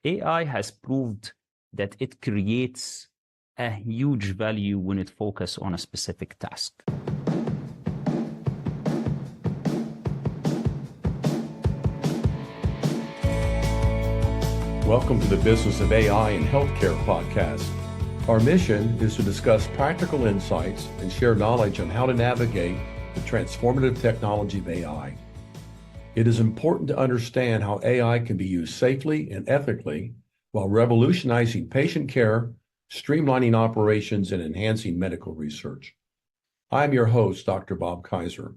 AI has proved that it creates a huge value when it focuses on a specific task. Welcome to the Business of AI in Healthcare podcast. Our mission is to discuss practical insights and share knowledge on how to navigate the transformative technology of AI. It is important to understand how AI can be used safely and ethically while revolutionizing patient care, streamlining operations, and enhancing medical research. I'm your host, Dr. Bob Kaiser.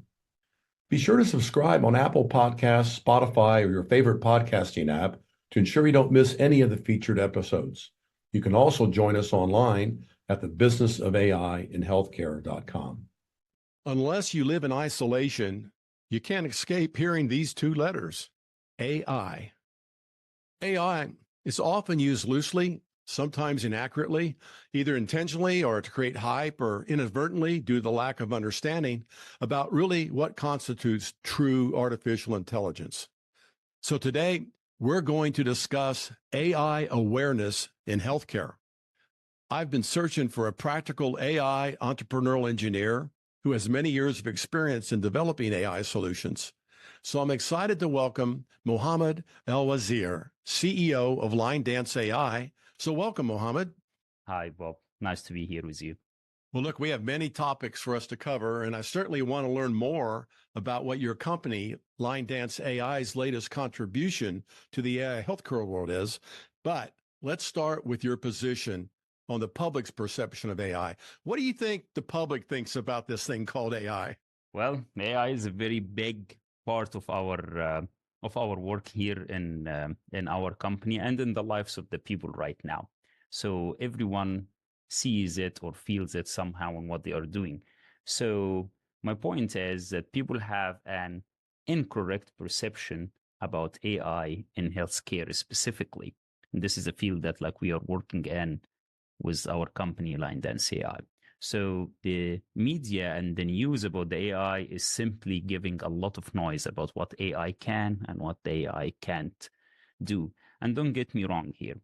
Be sure to subscribe on Apple Podcasts, Spotify, or your favorite podcasting app to ensure you don't miss any of the featured episodes. You can also join us online at thebusinessofAIinhealthcare.com. Unless you live in isolation, you can't escape hearing these two letters, AI. AI is often used loosely, sometimes inaccurately, either intentionally or to create hype or inadvertently due to the lack of understanding about really what constitutes true artificial intelligence. So today, we're going to discuss AI awareness in healthcare. I've been searching for a practical AI entrepreneurial engineer who has many years of experience in developing AI solutions. So I'm excited to welcome Mohamad Elwazer, CEO of linedanceAI. So welcome, Mohamad. Hi, Bob. Nice to be here with you. Well, look, we have many topics for us to cover, and I certainly want to learn more about what your company, linedanceAI's latest contribution to the AI healthcare world is. But let's start with your position on the public's perception of AI. What do you think the public thinks about this thing called AI? Well, AI is a very big part of our work here in our company and in the lives of the people right now. So everyone sees it or feels it somehow in what they are doing. So my point is that people have an incorrect perception about AI in healthcare specifically. And this is a field that we are working in with our company, linedanceAI. So the media and the news about the AI is simply giving a lot of noise about what AI can and what the AI can't do. And don't get me wrong here.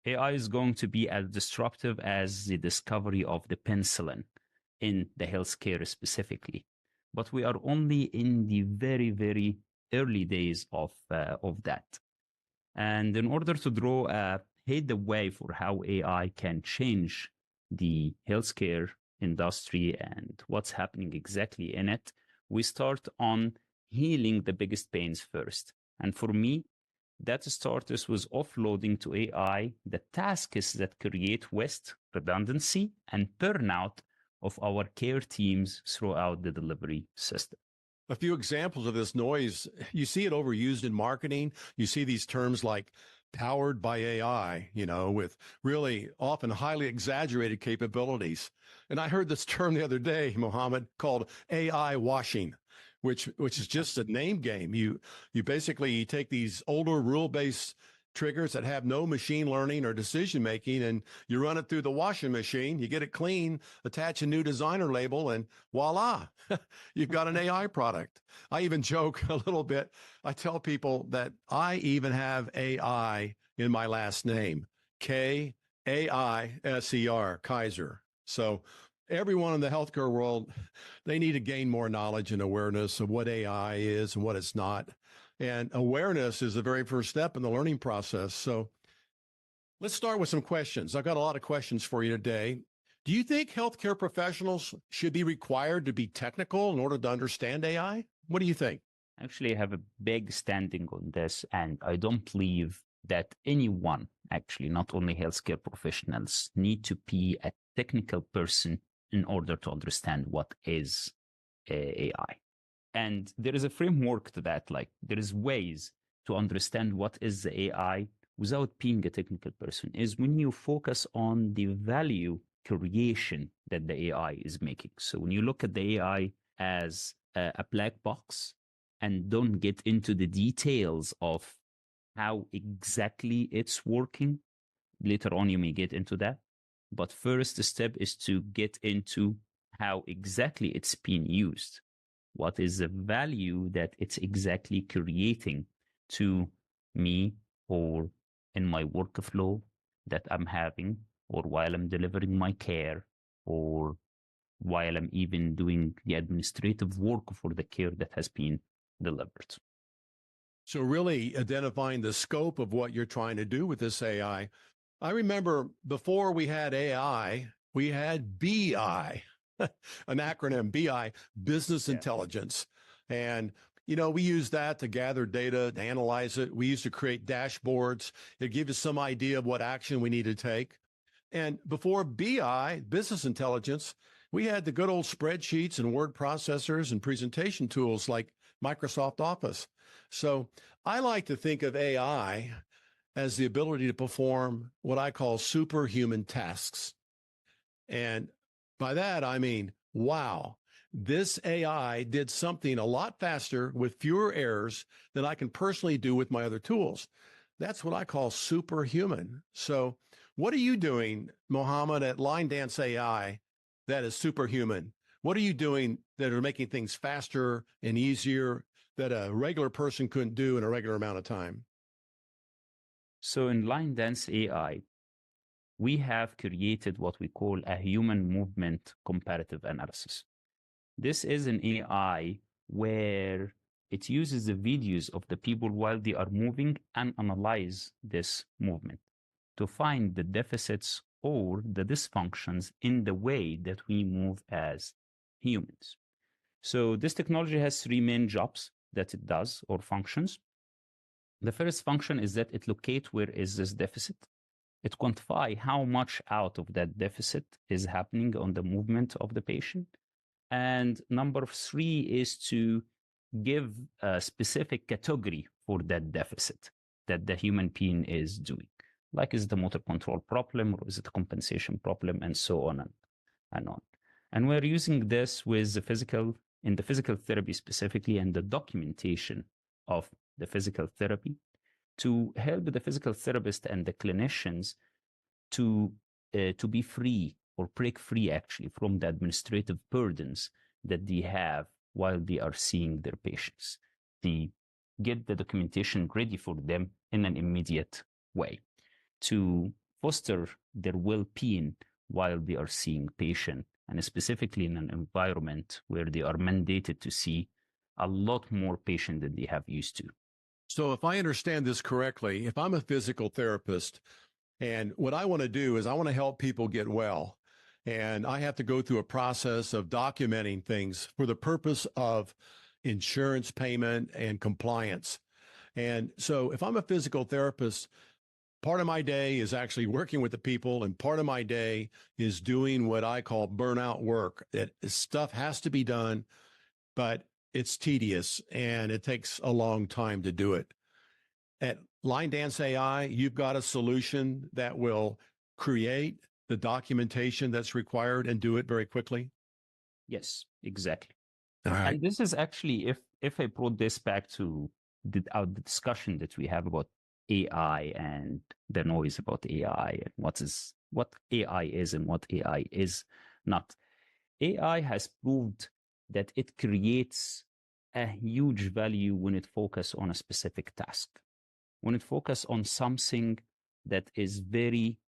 AI is going to be as disruptive as the discovery of the penicillin in the healthcare specifically. But we are only in the very, very early days of that. And in order to pave the way for how AI can change the healthcare industry and what's happening exactly in it, we start on healing the biggest pains first. And for me, that starts with offloading to AI the tasks that create waste, redundancy, and burnout of our care teams throughout the delivery system. A few examples of this noise, you see it overused in marketing. You see these terms like powered by AI, with really often highly exaggerated capabilities. And I heard this term the other day, Mohamad, called AI washing, which is just a name game. You basically take these older rule-based triggers that have no machine learning or decision making, and you run it through the washing machine, you get it clean, attach a new designer label, and voila, you've got an AI product. I even joke a little bit. I tell people that I even have AI in my last name, Kaiser, Kaiser. So everyone in the healthcare world, they need to gain more knowledge and awareness of what AI is and what it's not. And awareness is the very first step in the learning process. So let's start with some questions. I've got a lot of questions for you today. Do you think healthcare professionals should be required to be technical in order to understand AI? What do you think? Actually, I have a big standing on this, and I don't believe that anyone, actually, not only healthcare professionals, need to be a technical person in order to understand what is AI. And there is a framework to that. There is ways to understand what is the AI without being a technical person, is when you focus on the value creation that the AI is making. So when you look at the AI as a black box and don't get into the details of how exactly it's working, later on you may get into that. But first step is to get into how exactly it's being used. What is the value that it's exactly creating to me or in my workflow that I'm having, or while I'm delivering my care, or while I'm even doing the administrative work for the care that has been delivered. So really identifying the scope of what you're trying to do with this AI. I remember before we had AI, we had BI, an acronym, BI, business intelligence. And, we use that to gather data, to analyze it. We used to create dashboards. It gives us some idea of what action we need to take. And before BI, business intelligence, we had the good old spreadsheets and word processors and presentation tools like Microsoft Office. So I like to think of AI as the ability to perform what I call superhuman tasks. And by that, I mean, wow, this AI did something a lot faster with fewer errors than I can personally do with my other tools. That's what I call superhuman. So what are you doing, Mohamad, at linedanceAI that is superhuman? What are you doing that are making things faster and easier that a regular person couldn't do in a regular amount of time? So in linedanceAI, we have created what we call a human movement comparative analysis. This is an AI where it uses the videos of the people while they are moving and analyze this movement to find the deficits or the dysfunctions in the way that we move as humans. So this technology has three main jobs that it does or functions. The first function is that it locates where is this deficit. It quantify how much out of that deficit is happening on the movement of the patient. And number three is to give a specific category for that deficit that the human being is doing. Like, is it a motor control problem, or is it a compensation problem, and so on and on. And we're using this with in the physical therapy specifically, and the documentation of the physical therapy to help the physical therapist and the clinicians to be free or break free actually from the administrative burdens that they have while they are seeing their patients. They get the documentation ready for them in an immediate way to foster their well-being while they are seeing patient, and specifically in an environment where they are mandated to see a lot more patient than they have used to. So if I understand this correctly, if I'm a physical therapist and what I want to do is I want to help people get well, and I have to go through a process of documenting things for the purpose of insurance payment and compliance. And so if I'm a physical therapist, part of my day is actually working with the people, and part of my day is doing what I call burnout work. That stuff has to be done, but it's tedious and it takes a long time to do it. At linedanceAI, you've got a solution that will create the documentation that's required and do it very quickly? Yes, exactly. All right. And this is actually, if I brought this back to our discussion that we have about AI and the noise about AI and what AI is and what AI is not. AI has proved that it creates a huge value when it focuses on a specific task. When it focuses on something that is very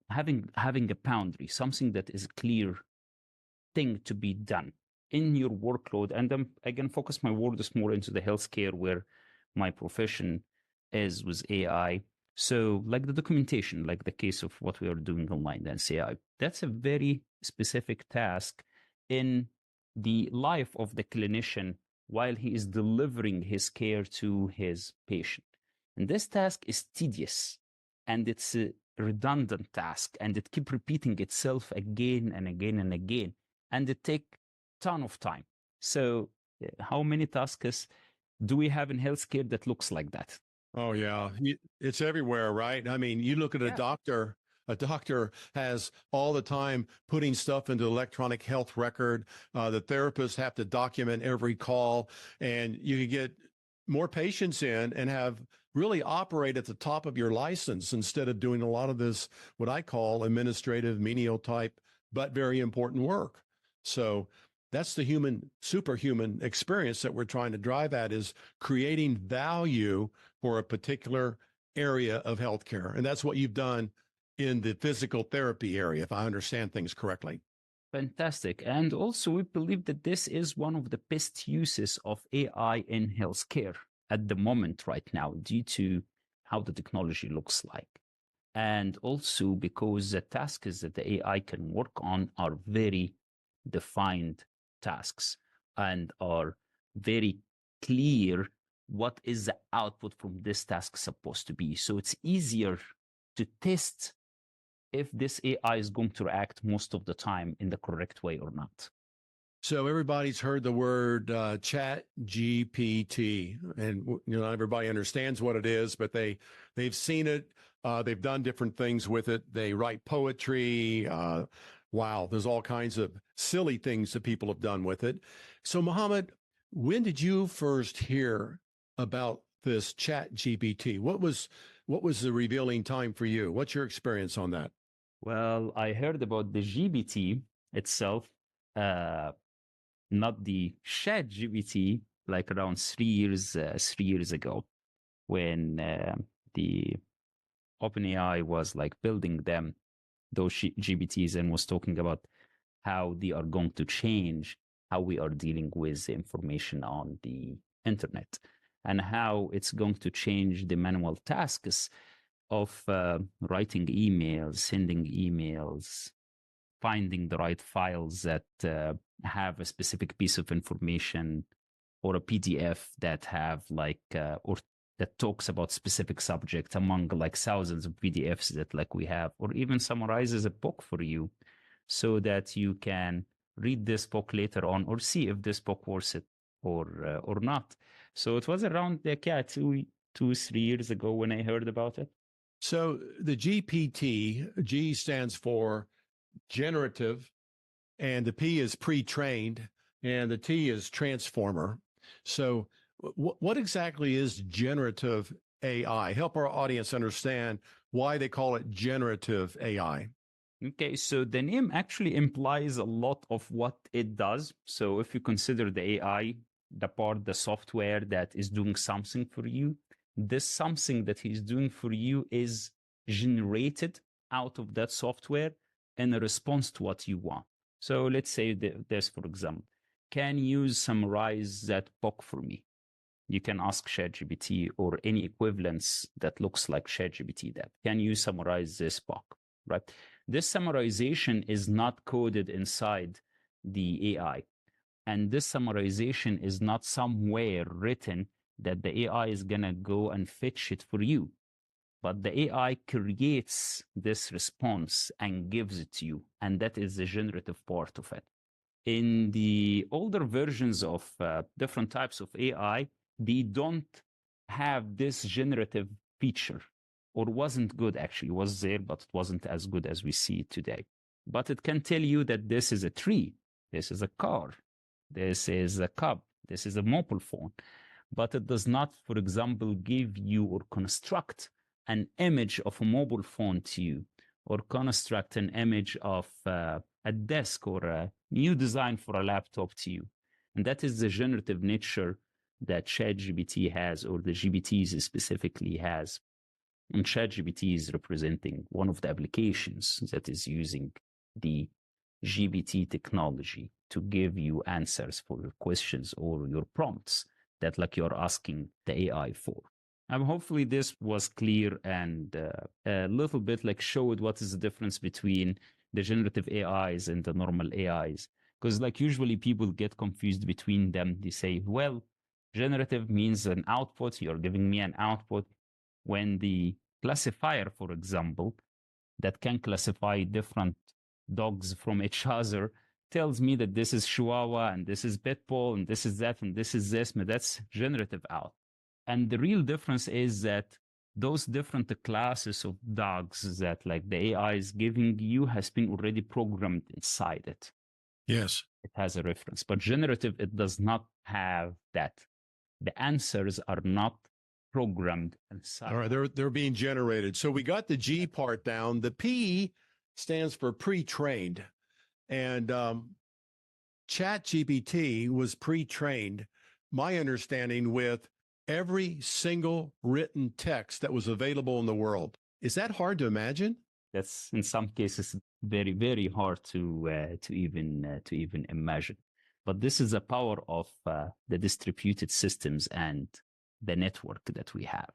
having a boundary, something that is a clear thing to be done in your workload. And then again, focus my words more into the healthcare where my profession is with AI. So like the documentation, like the case of what we are doing online, linedanceAI, that's a very specific task in the life of the clinician while he is delivering his care to his patient. And this task is tedious and it's a redundant task, and it keeps repeating itself again and again and again, and it take ton of time. So how many tasks do we have in healthcare that looks like that? Oh, yeah. It's everywhere, right? I mean, you look at a doctor has all the time putting stuff into the electronic health record. The therapists have to document every call, and you can get more patients in and have really operate at the top of your license instead of doing a lot of this, what I call administrative, menial type, but very important work. So that's the superhuman experience that we're trying to drive at, is creating value for a particular area of healthcare. And that's what you've done in the physical therapy area, if I understand things correctly. Fantastic. And also, we believe that this is one of the best uses of AI in healthcare at the moment, right now, due to how the technology looks like. And also because the tasks that the AI can work on are very defined tasks and are very clear what is the output from this task supposed to be. So it's easier to test if this AI is going to react most of the time in the correct way or not. So everybody's heard the word chat GPT, and everybody understands what it is, but they've seen it. They've done different things with it. They write poetry. Wow, there's all kinds of silly things that people have done with it. So Mohamad, when did you first hear about this chat GPT? What was the revealing time for you? What's your experience on that? Well, I heard about the GBT itself, not the Chat GBT, like around 3 years ago, when the OpenAI was like building those GBTs and was talking about how they are going to change how we are dealing with the information on the internet and how it's going to change the manual tasks of writing emails, sending emails, finding the right files that have a specific piece of information or a PDF that have or that talks about specific subject among like thousands of PDFs that like we have, or even summarizes a book for you so that you can read this book later on or see if this book worth it or not. So it was around like 2 3 years ago when I heard about it. So the GPT, G stands for generative, and the P is pre-trained, and the T is transformer. So what exactly is generative AI? Help our audience understand why they call it generative AI. Okay, so the name actually implies a lot of what it does. So if you consider the AI, the software that is doing something for you, this something that he's doing for you is generated out of that software in a response to what you want. So let's say this, for example, can you summarize that book for me? You can ask ChatGPT or any equivalence that looks like ChatGPT that can you summarize this book, right? This summarization is not coded inside the AI. And this summarization is not somewhere written that the AI is going to go and fetch it for you. But the AI creates this response and gives it to you. And that is the generative part of it. In the older versions of different types of AI, they don't have this generative feature, or wasn't good actually. It was there, but it wasn't as good as we see it today. But it can tell you that this is a tree, this is a car, this is a cup, this is a mobile phone. But it does not, for example, give you or construct an image of a mobile phone to you, or construct an image of a desk or a new design for a laptop to you. And that is the generative nature that ChatGPT has, or the GPTs specifically has. And ChatGPT is representing one of the applications that is using the GPT technology to give you answers for your questions or your prompts that like you're asking the AI for. Hopefully this was clear and a little bit like showed what is the difference between the generative AIs and the normal AIs. Because like usually people get confused between them. They say, well, generative means an output. You're giving me an output. When the classifier, for example, that can classify different dogs from each other tells me that this is Chihuahua and this is Pitbull and this is that and this is this, but that's generative out. And the real difference is that those different classes of dogs that like the AI is giving you has been already programmed inside it. Yes. It has a reference, but generative, it does not have that. The answers are not programmed inside. All right, they're being generated. So we got the G part down. The P stands for pre-trained, and ChatGPT was pre-trained. My understanding with every single written text that was available in the world. Is that hard to imagine? That's in some cases very, very hard to even imagine. But this is the power of the distributed systems and the network that we have.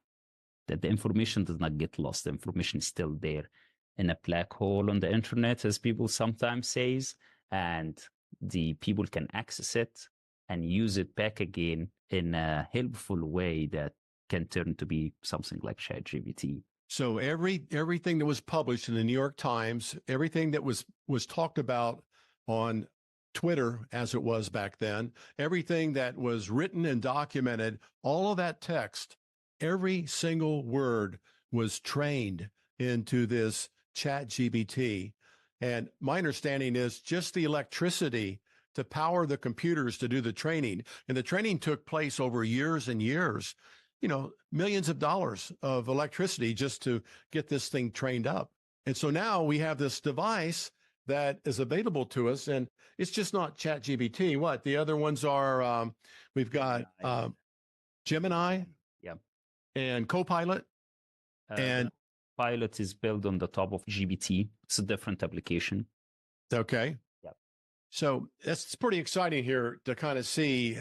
That the information does not get lost. The information is still there in a black hole on the internet, as people sometimes says, and the people can access it and use it back again in a helpful way that can turn to be something like ChatGPT. So everything that was published in the New York Times, everything that was talked about on Twitter, as it was back then, everything that was written and documented, all of that text, every single word was trained into this ChatGPT. And my understanding is just the electricity to power the computers to do the training. And the training took place over years and years, millions of dollars of electricity just to get this thing trained up. And so now we have this device that is available to us, and it's just not ChatGPT. What the other ones are? We've got Gemini, yeah, and Copilot, and Pilot is built on the top of GPT. It's a different application. Okay. Yep. So it's pretty exciting here to kind of see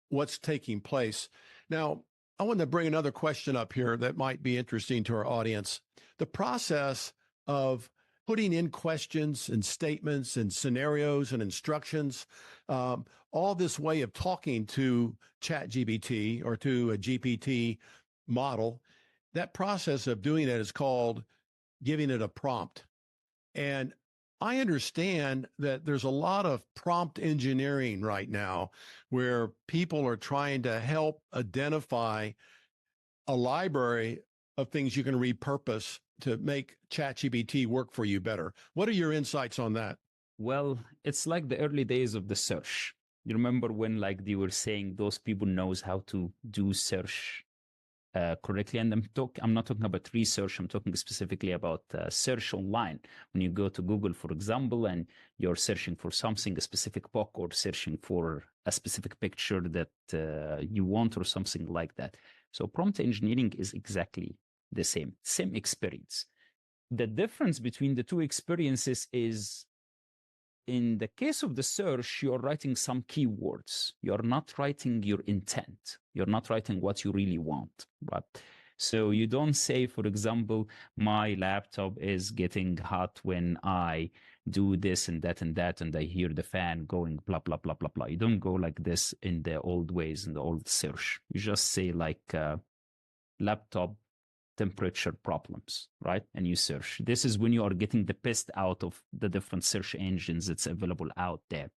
what's taking place. Now, I want to bring another question up here that might be interesting to our audience. The process of putting in questions and statements and scenarios and instructions, all this way of talking to ChatGPT or to a GPT model, that process of doing it is called giving it a prompt. And I understand that there's a lot of prompt engineering right now where people are trying to help identify a library of things you can repurpose to make ChatGPT work for you better. What are your insights on that? Well, it's like the early days of the search. You remember when like they were saying those people knows how to do search correctly. And I'm not talking about research. I'm talking specifically about search online. When you go to Google, for example, and you're searching for something, a specific book, or searching for a specific picture that you want, or something like that. So prompt engineering is exactly the same experience. The difference between the two experiences is, in the case of the search, you're writing some keywords. You're not writing your intent. You're not writing what you really want, right? So you don't say, for example, my laptop is getting hot when I do this and that and that, and I hear the fan going blah, blah, blah, blah, blah. You don't go like this in the old ways, in the old search. You just say like laptop temperature problems, right? And you search. This is when you are getting the best out of the different search engines that's available out there.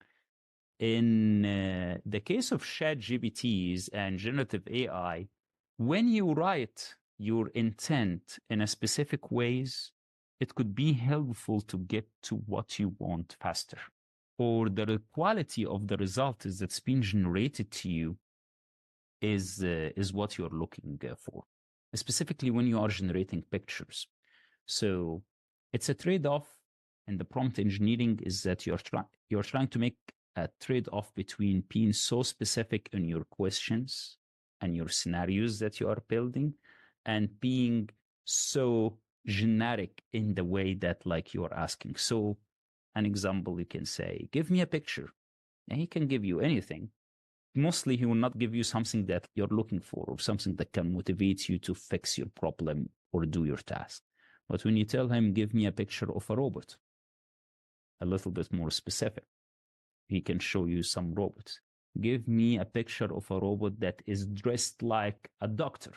In the case of ChatGPTs and generative AI, when you write your intent in a specific ways, it could be helpful to get to what you want faster. Or the quality of the result is that's being generated to you is what you're looking for, specifically when you are generating pictures. So it's a trade-off, and the prompt engineering is that you're trying to make a trade-off between being so specific in your questions and your scenarios that you are building, and being so generic in the way that like you're asking. So an example, you can say, give me a picture, and he can give you anything. Mostly he will not give you something that you're looking for, or something that can motivate you to fix your problem or do your task. But when you tell him, give me a picture of a robot, a little bit more specific, he can show you some robots. Give me a picture of a robot that is dressed like a doctor,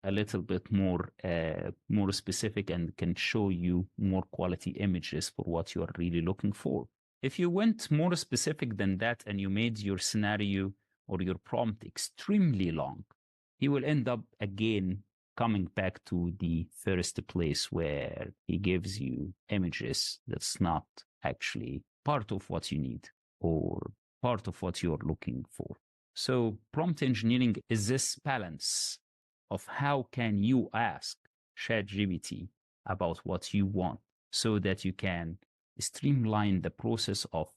a little bit more specific, and can show you more quality images for what you are really looking for. If you went more specific than that and you made your scenario or your prompt extremely long, he will end up again coming back to the first place where he gives you images that's not actually part of what you need or part of what you're looking for. So prompt engineering is this balance of how can you ask ChatGPT about what you want so that you can streamline the process of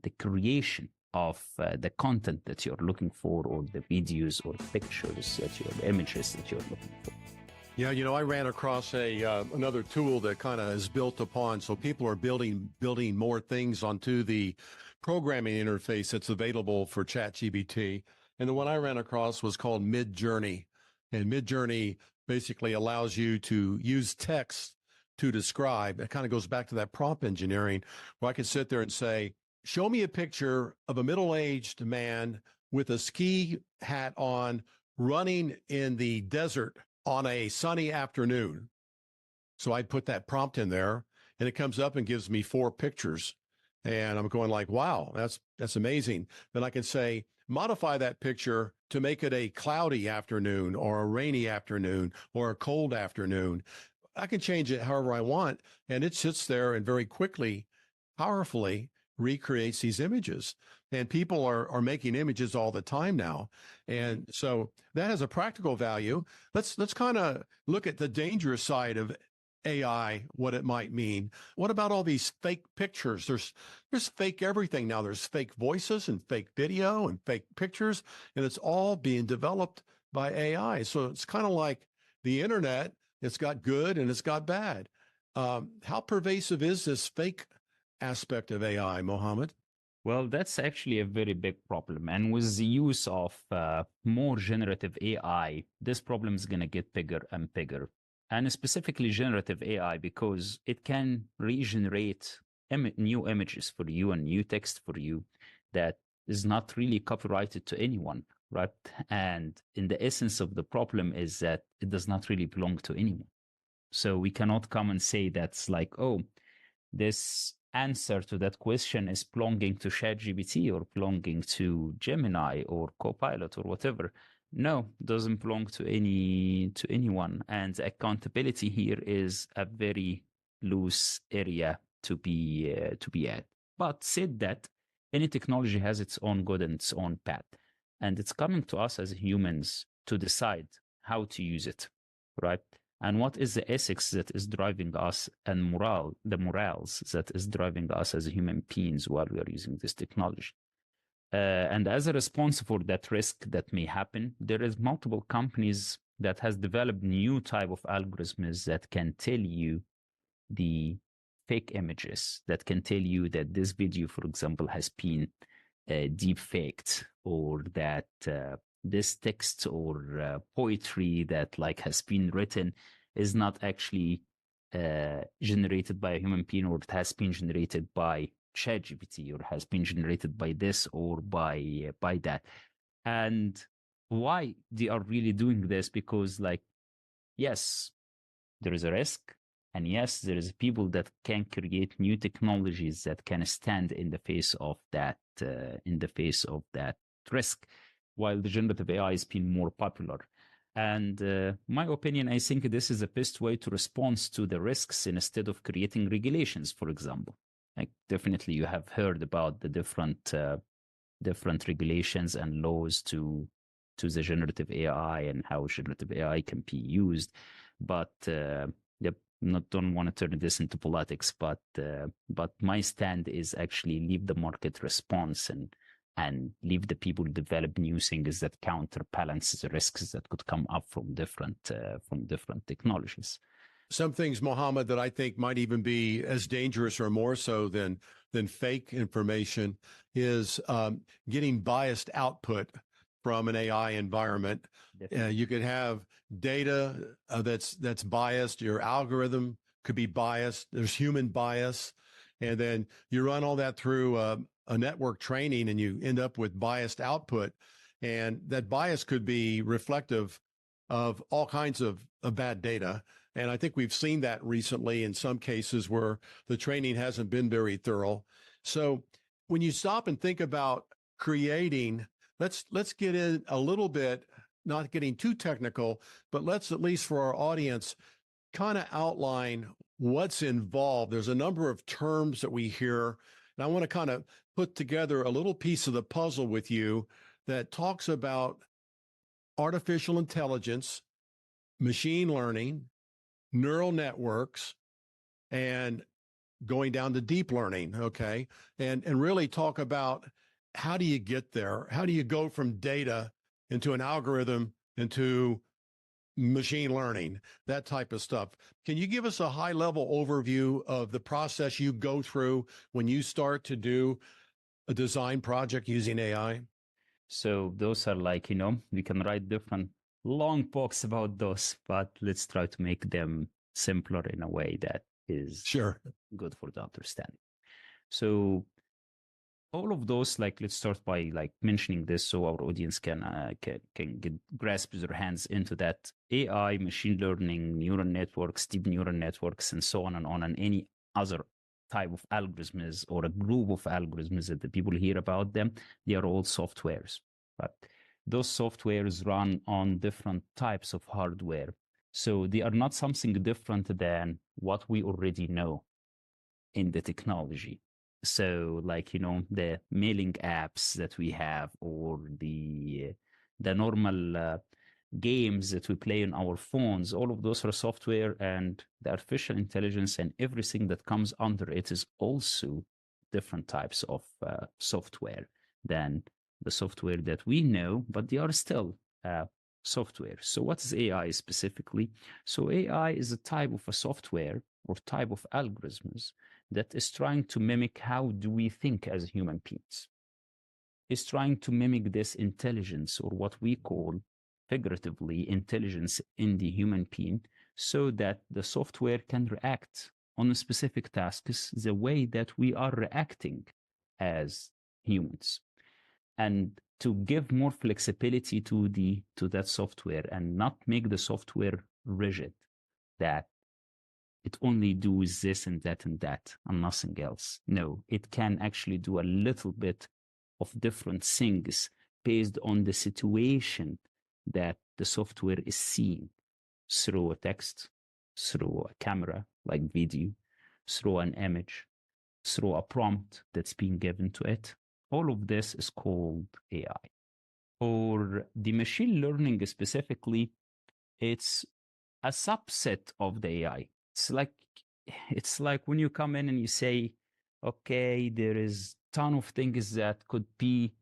the creation of the content that you're looking for, or the videos or pictures that the images that you're looking for. Yeah, I ran across another tool that kind of is built upon. So people are building more things onto the programming interface that's available for ChatGPT. And the one I ran across was called Midjourney. And Midjourney basically allows you to use text to describe. It kind of goes back to that prompt engineering, where I could sit there and say, show me a picture of a middle-aged man with a ski hat on running in the desert on a sunny afternoon. So I'd put that prompt in there, and it comes up and gives me 4 pictures. And I'm going like, wow, that's amazing. Then I can say, modify that picture to make it a cloudy afternoon or a rainy afternoon or a cold afternoon. I can change it however I want. And it sits there and very quickly, powerfully recreates these images. And people are making images all the time now. And so that has a practical value. Let's kind of look at the dangerous side of AI, what it might mean. What about all these fake pictures? There's fake everything now. There's fake voices and fake video and fake pictures, and it's all being developed by AI. So it's kind of like the internet. It's got good and it's got bad. How pervasive is this fake aspect of AI, Mohamad? Well, that's actually a very big problem. And with the use of more generative AI, this problem is going to get bigger and bigger. And specifically generative AI, because it can regenerate new images for you and new text for you that is not really copyrighted to anyone, right? And in the essence of the problem is that it does not really belong to anyone. So we cannot come and say that's like, oh, this answer to that question is belonging to ChatGPT or belonging to Gemini or Copilot or whatever. No, doesn't belong to anyone. And accountability here is a very loose area to be at. But said that, any technology has its own good and its own bad, and it's coming to us as humans to decide how to use it, right? And what is the ethics that is driving us, and the morals that is driving us as human beings while we are using this technology. And as a response for that risk that may happen, there is multiple companies that has developed new type of algorithms that can tell you the fake images, that can tell you that this video, for example, has been deep faked, or that this text or poetry that like has been written is not actually generated by a human being, or it has been generated by ChatGPT, or has been generated by this or by that. And why they are really doing this? Because like, yes, there is a risk, and yes, there is people that can create new technologies that can stand in the face of that risk, while the generative AI has been more popular. And my opinion, I think this is the best way to respond to the risks instead of creating regulations, for example. Like, definitely you have heard about the different regulations and laws to the generative AI and how generative AI can be used. But don't want to turn this into politics, but my stand is actually leave the market response and leave the people develop new things that counterbalance the risks that could come up from different technologies. Some things, Mohamad, that I think might even be as dangerous or more so than fake information is getting biased output from an AI environment. You could have data that's biased. Your algorithm could be biased. There's human bias. And then you run all that through a network training, and you end up with biased output. And that bias could be reflective of all kinds of bad data. And I think we've seen that recently in some cases where the training hasn't been very thorough. So when you stop and think about creating, let's get in a little bit, not getting too technical, but let's, at least for our audience, kind of outline what's involved. There's a number of terms that we hear, and I want to kind of put together a little piece of the puzzle with you that talks about artificial intelligence, machine learning, neural networks, and going down to deep learning, okay? And really talk about how do you get there? How do you go from data into an algorithm into machine learning, that type of stuff? Can you give us a high level overview of the process you go through when you start to do a design project using AI? So those are like, we can write different long books about those, but let's try to make them simpler in a way that is Sure. good for the understanding. So all of those, like, let's start by like mentioning this so our audience can get grasp their hands into that. AI, machine learning, neural networks, deep neural networks, and so on, and any other type of algorithms or a group of algorithms that the people hear about them, they are all softwares. But those softwares run on different types of hardware. So they are not something different than what we already know in the technology. So like, the mailing apps that we have, or the normal games that we play on our phones, all of those are software, and the artificial intelligence and everything that comes under it is also different types of software than the software that we know, but they are still software. So what is AI specifically? So AI is a type of a software or type of algorithms that is trying to mimic how do we think as human beings. Is trying to mimic this intelligence, or what we call figuratively intelligence in the human being, so that the software can react on specific tasks the way that we are reacting as humans, and to give more flexibility to that software and not make the software rigid, that it only does this and that and that and nothing else. No, it can actually do a little bit of different things based on the situation that the software is seeing, through a text, through a camera, like video, through an image, through a prompt that's being given to it. All of this is called AI. For the machine learning specifically, it's a subset of the AI. It's like when you come in and you say, okay, there is ton of things that could be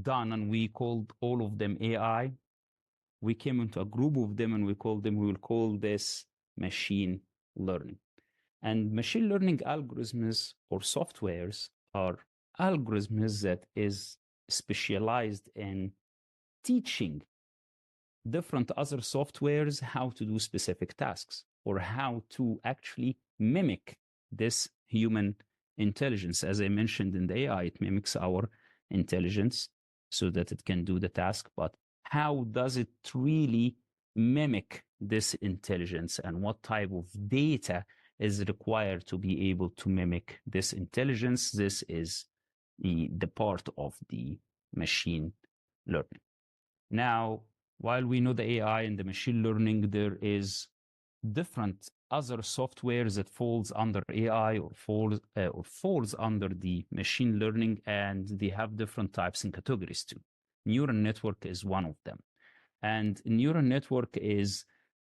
done, and we called all of them AI. We came into a group of them and we will call this machine learning. And machine learning algorithms or softwares are algorithms that is specialized in teaching different other softwares how to do specific tasks, or how to actually mimic this human intelligence. As I mentioned, in the AI, it mimics our intelligence so that it can do the task. But how does it really mimic this intelligence, and what type of data is required to be able to mimic this intelligence? This is the part of the machine learning. Now, while we know the AI and the machine learning, there is different other softwares that falls under AI, or falls under the machine learning, and they have different types and categories too. Neural network is one of them, and neural network is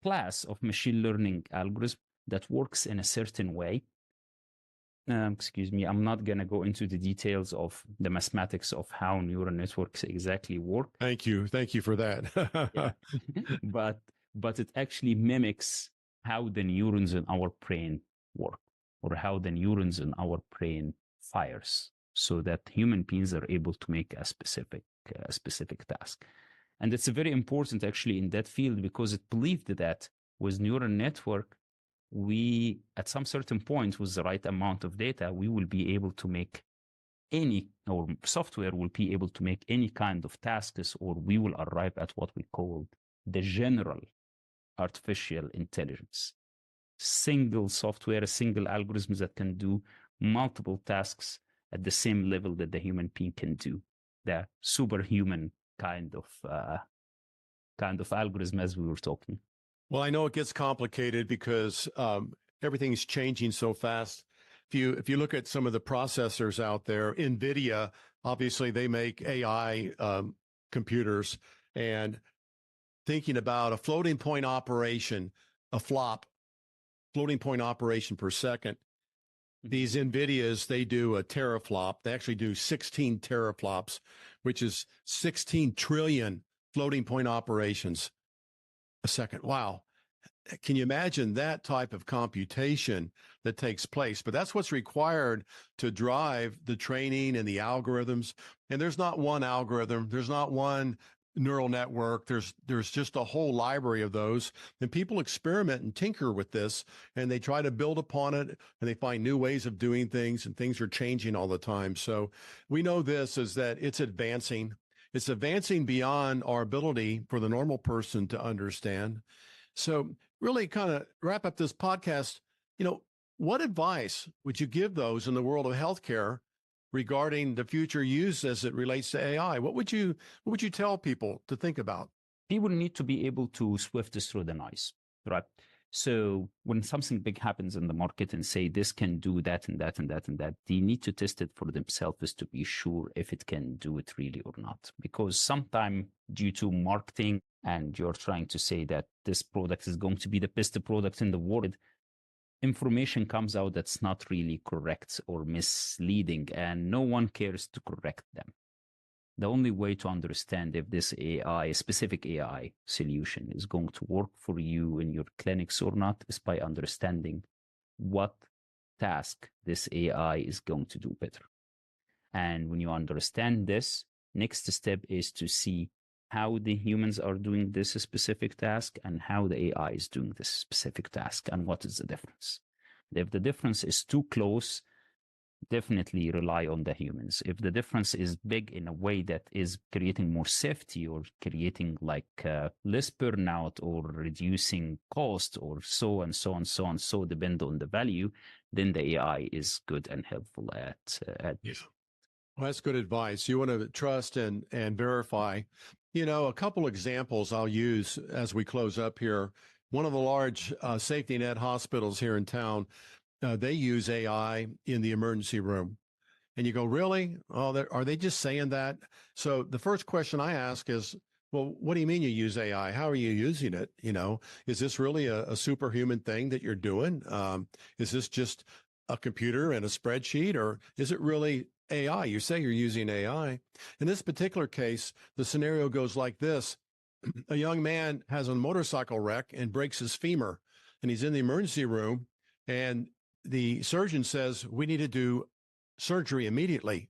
class of machine learning algorithm that works in a certain way. Excuse me, I'm not going to go into the details of the mathematics of how neural networks exactly work. Thank you for that. Yeah. but it actually mimics how the neurons in our brain work, or how the neurons in our brain fires, so that human beings are able to make a specific task. And it's very important actually in that field, because it believed that with neural network, we, at some certain point, with the right amount of data, we will be able to make any, or software will be able to make any kind of tasks, or we will arrive at what we call the general artificial intelligence. Single software, a single algorithm that can do multiple tasks at the same level that the human being can do. The superhuman kind of algorithm, as we were talking. Well, I know it gets complicated because everything's changing so fast. If you look at some of the processors out there, NVIDIA, obviously they make AI computers, and thinking about a floating point operation, a flop, floating point operation per second, These NVIDIAs, they do a teraflop. They actually do 16 teraflops, which is 16 trillion floating point operations a second. Wow. Can you imagine that type of computation that takes place? But that's what's required to drive the training and the algorithms. And there's not one algorithm. There's not one neural network. There's just a whole library of those. And people experiment and tinker with this, and they try to build upon it, and they find new ways of doing things, and things are changing all the time. So we know this is that it's advancing. It's advancing beyond our ability for the normal person to understand. So really kind of wrap up this podcast, what advice would you give those in the world of healthcare regarding the future use as it relates to AI? What would you tell people to think about? People need to be able to swift through the noise, right? So when something big happens in the market and say this can do that and that and that and that, they need to test it for themselves to be sure if it can do it really or not. Because sometimes due to marketing and you're trying to say that this product is going to be the best product in the world, information comes out that's not really correct or misleading, and no one cares to correct them. The only way to understand if this AI, a specific AI solution, is going to work for you in your clinics or not is by understanding what task this AI is going to do better. And when you understand this, next step is to see how the humans are doing this specific task and how the AI is doing this specific task and what is the difference. If the difference is too close, definitely rely on the humans. If the difference is big in a way that is creating more safety or creating less burnout or reducing cost or so and so and so and so depend on the value, then the AI is good and helpful at yeah. Well, that's good advice. You want to trust and verify. A couple examples I'll use as we close up here. One of the large safety net hospitals here in town, they use AI in the emergency room. And you go, really? Oh, are they just saying that? So the first question I ask is, well, what do you mean you use AI? How are you using it? Is this really a superhuman thing that you're doing? Is this just a computer and a spreadsheet, or is it really AI? You say you're using AI. In this particular case, the scenario goes like this. A young man has a motorcycle wreck and breaks his femur, and he's in the emergency room, and the surgeon says, we need to do surgery immediately.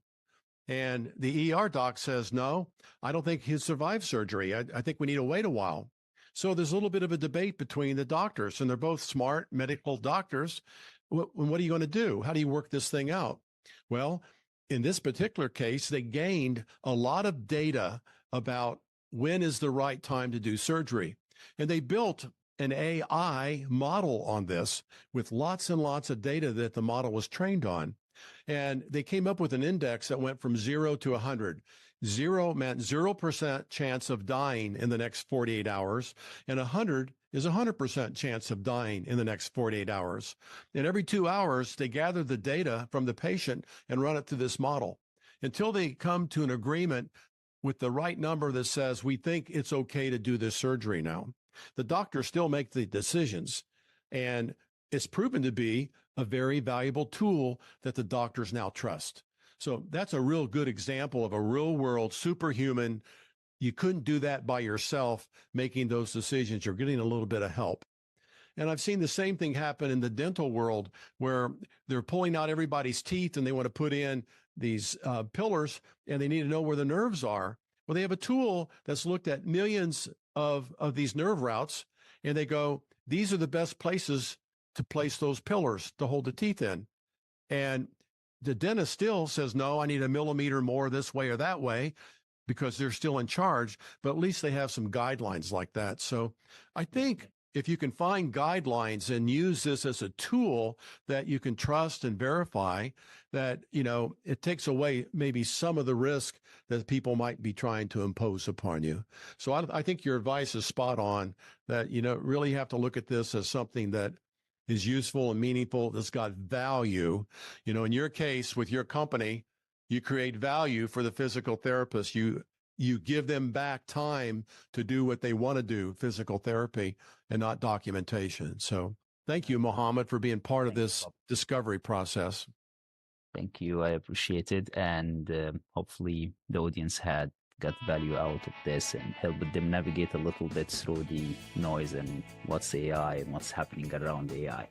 And the ER doc says, no, I don't think he'll survive surgery. I think we need to wait a while. So there's a little bit of a debate between the doctors, and they're both smart medical doctors. What are you going to do? How do you work this thing out? Well, in this particular case, they gained a lot of data about when is the right time to do surgery. And they built an AI model on this with lots and lots of data that the model was trained on. And they came up with an index that went from 0 to 100. 0 meant 0% chance of dying in the next 48 hours, and 100 is 100% chance of dying in the next 48 hours. And every 2 hours, they gather the data from the patient and run it through this model until they come to an agreement with the right number that says, we think it's okay to do this surgery now. The doctors still make the decisions, and it's proven to be a very valuable tool that the doctors now trust. So that's a real good example of a real world superhuman. You couldn't do that by yourself, making those decisions. You're getting a little bit of help. And I've seen the same thing happen in the dental world, where they're pulling out everybody's teeth and they want to put in these pillars, and they need to know where the nerves are. Well, they have a tool that's looked at millions of these nerve routes, and they go, these are the best places to place those pillars to hold the teeth in. And the dentist still says, no, I need a millimeter more this way or that way, because they're still in charge, but at least they have some guidelines like that. So I think if you can find guidelines and use this as a tool that you can trust and verify, that, it takes away maybe some of the risk that people might be trying to impose upon you. So I think your advice is spot on, that, really have to look at this as something that is useful and meaningful, that's got value. In your case with your company, you create value for the physical therapist. You give them back time to do what they want to do, physical therapy, and not documentation. So Thank you, Mohamad, for being part of this discovery process. Thank you. I appreciate it. And hopefully the audience had got value out of this and helped them navigate a little bit through the noise and what's AI and what's happening around AI.